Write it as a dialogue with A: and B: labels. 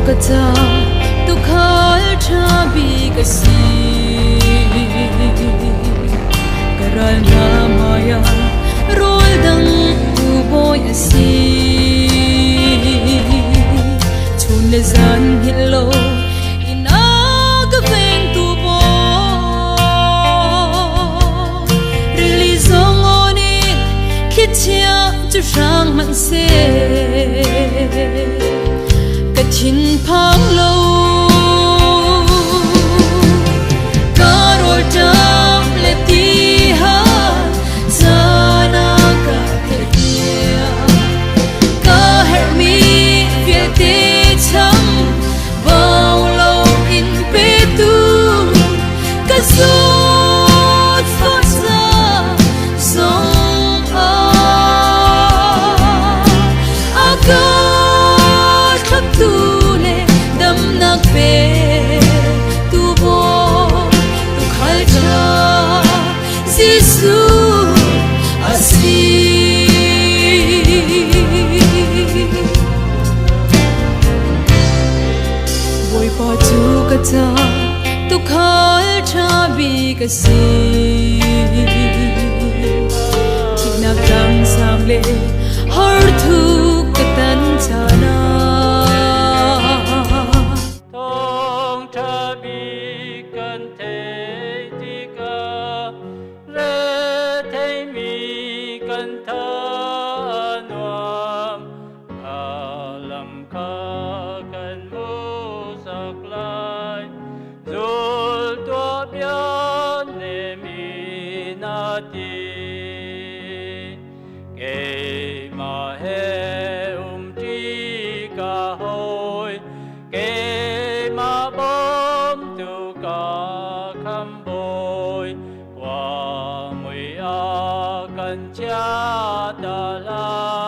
A: kata tu khal thabi kasi karal na maya rol dang tu boy asi chun le zan hello ina ka veng tu bo release on it kichya chu rang man se Chin phang lâu carol tam le ti ha zana ka thia ka her mi vie te cham bao lâu in pe tu ka zo so sa song a ka tu le dam nak pe tu bo tu khal cha jisu asi boy pa tu kata tu khal cha bi kasi thina dang sam le har thu katan chana
B: cha ta la